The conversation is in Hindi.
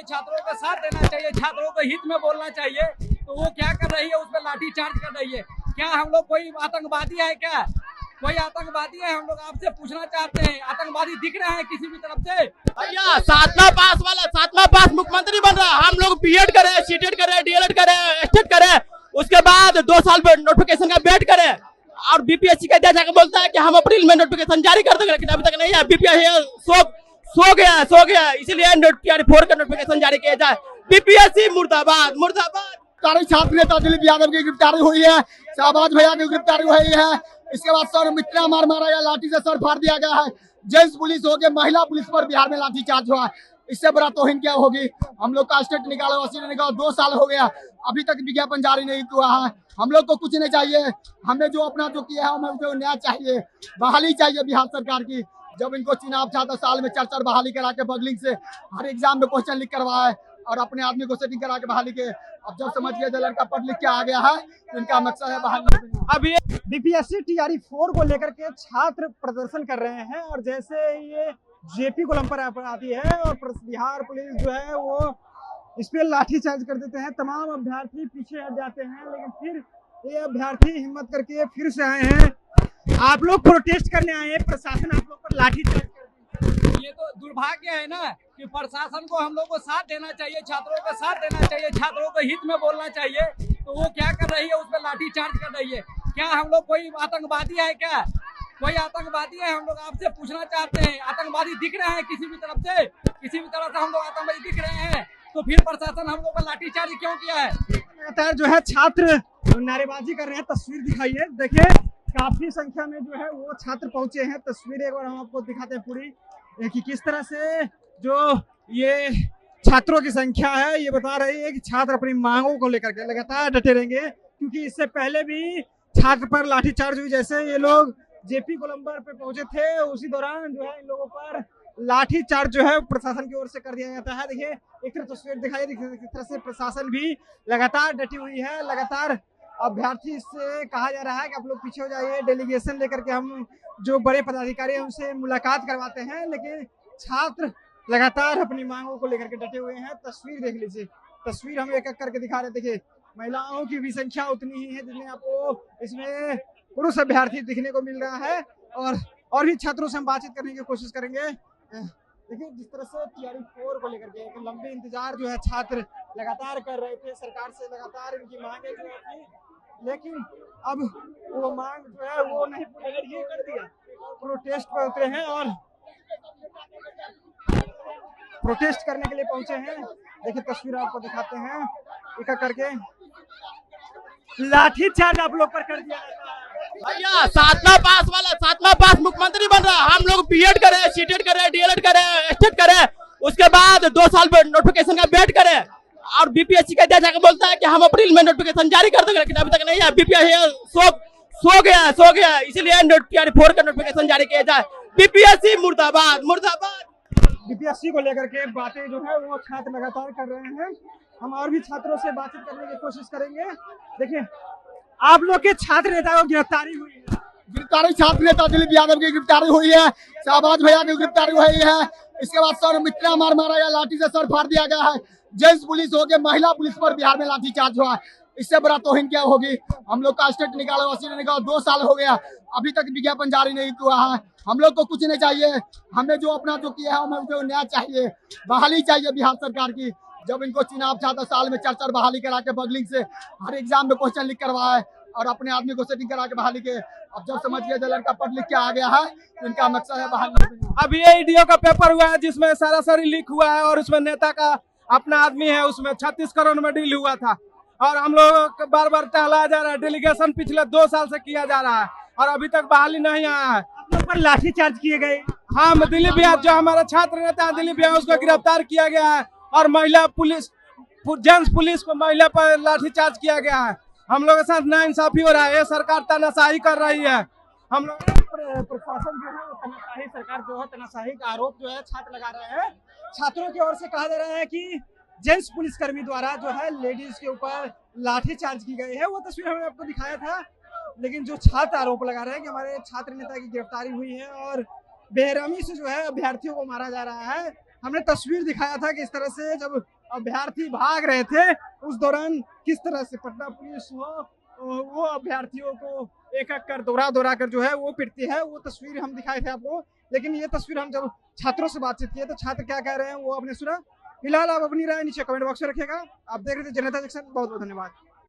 छात्रों का साथ देना चाहिए, छात्रों के हित में बोलना चाहिए। तो वो क्या कर रही है, उस पर लाठी चार्ज कर रही है। क्या हम लोग कोई आतंकवादी है क्या? कोई आतंकवादी है? हम लोग आपसे पूछना चाहते हैं, आतंकवादी दिख रहे हैं किसी भी तरफ से? भैया सातवां पास मुख्यमंत्री बन रहा है। हम लोग बीएड करे, सीटेड करे, डीएलएड करे, एस्टेट करे, उसके बाद 2 साल नोटिफिकेशन का वेट करे और बीपीएससी का जाकर बोलता है कि हम अप्रैल में नोटिफिकेशन जारी कर देंगे, लेकिन अभी तक नहीं है। बीपीएससी सो गया, इसलिए 4 का नोटिफिकेशन जारी किया जाए। बीपीएससी मुर्दाबाद मुर्दाबाद। गिरफ्तारी छात्र नेता दिलीप यादव की गिरफ्तारी हुई है, शाहबाज भैया की गिरफ्तारी हुई है। इसके बाद सर मित्रा मार मारा गया, लाठी से सर फाड़ दिया गया है। जेंट्स पुलिस हो गए, महिला पुलिस पर बिहार में लाठी चार्ज हुआ। इससे बड़ा तौहीन क्या होगी? हम लोग का स्टेट निकालो, वसीले निकालो, 2 साल हो गया, अभी तक विज्ञापन जारी नहीं हुआ है। हम लोग को कुछ नहीं चाहिए, हमें जो अपना जो किया है हमें न्याय चाहिए, बहाली चाहिए बिहार सरकार की। जब इनको चुनाव चाहता साल में 4 बहाली करा के बगलिंग से हर एग्जाम में क्वेश्चन लिख करवाए और अपने आदमी को सेटिंग करा के बहाली के। अब जब समझ गया लड़का पढ़ लिख के आ गया है तो इनका मकसद है बहाली। अब ये बीपीएससी टीआरई 4 को लेकर के छात्र प्रदर्शन कर रहे हैं और जैसे ये जेपी गोलम्बर आती है और बिहार पुलिस जो है वो इस पे लाठी चार्ज कर देते हैं, तमाम अभ्यर्थी पीछे हट जाते हैं। लेकिन फिर ये अभ्यर्थी हिम्मत करके फिर से आए हैं। आप लोग प्रोटेस्ट करने आए हैं, प्रशासन आप लोग पर लाठी चार्ज कर रही है। ये तो दुर्भाग्य है ना कि प्रशासन को हम लोग को साथ देना चाहिए, छात्रों का साथ देना चाहिए, छात्रों के हित में बोलना चाहिए। तो वो क्या कर रही है, उस पर लाठी चार्ज कर रही है। क्या हम लोग कोई आतंकवादी है क्या? कोई आतंकवादी है? हम लोग आपसे पूछना चाहते हैं, आतंकवादी दिख रहे हैं किसी भी तरफ से? किसी भी तरफ से हम लोग आतंकवादी दिख रहे हैं तो फिर प्रशासन हम लोग का लाठी चार्ज क्यों किया है? लगातार जो है छात्र नारेबाजी कर रहे हैं। तस्वीर दिखाइए, देखिए काफी संख्या में जो है वो छात्र पहुंचे हैं। तस्वीर एक बार हम आपको दिखाते हैं पूरी कि किस तरह से जो ये छात्रों की संख्या है ये बता रही है कि छात्र अपनी मांगों को लेकर के लगातार डटे रहेंगे, क्योंकि इससे पहले भी छात्र पर लाठीचार्ज हुई। जैसे ये लोग जेपी गोलम्बर पे पहुंचे थे, उसी दौरान जो है इन लोगों पर लाठीचार्ज जो है प्रशासन की ओर से कर दिया जाता है। देखिए एक तरह तस्वीर दिखाई, किस तरह से प्रशासन भी लगातार डटी हुई है। लगातार अभ्यर्थी से कहा जा रहा है कि आप लोग पीछे हो जाइए, डेलीगेशन लेकर के हम जो बड़े पदाधिकारी हैं उनसे मुलाकात करवाते हैं, लेकिन छात्र लगातार अपनी मांगों को लेकर के डटे हुए हैं। तस्वीर देख लीजिए, तस्वीर हम एक एक करके दिखा रहे हैं। देखिए महिलाओं की भी संख्या उतनी ही है जितने आपको इसमें पुरुष अभ्यर्थी दिखने को मिल रहा है। और भी छात्रों से हम बातचीत करने की कोशिश करेंगे। देखिए जिस तरह से टीआरई 4 को लेकर के एक लंबे इंतजार जो है छात्र लगातार कर रहे थे, सरकार से लगातार इनकी मांगे जो है थी, लेकिन अब वो मांग जो है वो नहीं पूरी कर दिया। प्रोटेस्ट पर उतरे हैं और प्रोटेस्ट करने के लिए पहुंचे हैं। देखिए तस्वीर आपको दिखाते हैं, एक एक करके लाठी चार्ज आप लोग पर कर दिया जाता है। भैया सातवां पास मुख्यमंत्री बन रहा है। हम लोग बीएड करे, सीटेड करे, डीएलएड करे, एस्टेट करे, उसके बाद 2 साल नोटिफिकेशन का वेट करे और बीपीएससी का जाकर बोलता है कि हम अप्रैल में नोटिफिकेशन जारी कर देंगे, लेकिन अभी तक नहीं है। बीपीएससी सो गया, इसलिए 4 का नोटिफिकेशन जारी किया जाए। बीपीएससी मुर्दाबाद मुर्दाबाद। बीपीएससी को लेकर के बातें जो है वो छात्र लगातार कर रहे हैं। हम और भी छात्रों से बातचीत करने की कोशिश करेंगे। देखिए आप लोग के छात्र नेता को गिरफ्तारी हुई है। गिरफ्तारी छात्र नेता दिलीप यादव की गिरफ्तारी हुई है, शाहबाज भैया की गिरफ्तारी हुई है। इसके बाद सर मित्रा मार मारा गया, लाठी से सर फाड़ दिया गया है। जेंट्स पुलिस हो गए, महिला पुलिस पर बिहार में लाठी चार्ज हुआ। इससे बड़ा तौहीन क्या होगी? हम लोग का स्टेट निकालो, वसीले निकालो, 2 साल हो गया, अभी तक विज्ञापन जारी नहीं हुआ है। हम लोग को कुछ नहीं चाहिए, हमें जो अपना जो किया है हमें न्याय चाहिए, बहाली चाहिए बिहार सरकार की। जब इनको चुनाव चाहता साल में 4 बहाली करा के बगलिंग से हर एग्जाम में क्वेश्चन लिख करवाए और अपने आदमी को सेटिंग करा के बहाली के। अब जब समझ गया लड़का पढ़ लिख के आ गया है तो इनका मकसद है बहाली। अब ये ईडीओ का पेपर हुआ है जिसमें सारासारी लीक हुआ है और उसमें नेता का अपना आदमी है, उसमें 36 करोड़ में डील हुआ था और हम लोग बार बार टहलाया जा रहा है। डेलीगेशन पिछले 2 साल से किया जा रहा है और अभी तक बहाली नहीं आया है। आप लोग पर लाठी चार्ज किए गए। हाँ, दिलीप भैया जो हमारा छात्र नेता है दिलीप भैया, उसको गिरफ्तार किया गया है और महिला पुलिस, जेंट्स पुलिस को महिला पर लाठीचार्ज किया गया है। हम लोग के साथ नाइंसाफी हो रहा है, ये सरकार तानाशाही कर रही है। हम लोग प्रशासन जो है वो तानाशाही, सरकार जो है तानाशाही का आरोप जो है छात्र लगा रहे हैं। छात्रों की ओर से कहा जा रहा है कि जेंट्स पुलिसकर्मी द्वारा जो है लेडीज के ऊपर लाठीचार्ज की गई है। वो तस्वीर हमने आपको दिखाया था, लेकिन जो छात्र आरोप लगा रहे हैं कि हमारे छात्र नेता की गिरफ्तारी हुई है और बेरहमी से जो है अभ्यर्थियों को मारा जा रहा है। हमने तस्वीर दिखाया था कि इस तरह से जब अभ्यर्थी भाग रहे थे उस दौरान किस तरह से पटना पुलिस वो अभ्यर्थियों को एक एक कर दौरा कर जो है वो पिटती है। वो तस्वीर हम दिखाए थे आपको, लेकिन ये तस्वीर हम जब छात्रों से बातचीत किए तो छात्र क्या कह रहे हैं वो आपने सुना। फिलहाल आप अपनी राय नीचे कमेंट बॉक्स में रखिएगा। आप देख रहे थे जनता जंक्शन, बहुत बहुत धन्यवाद।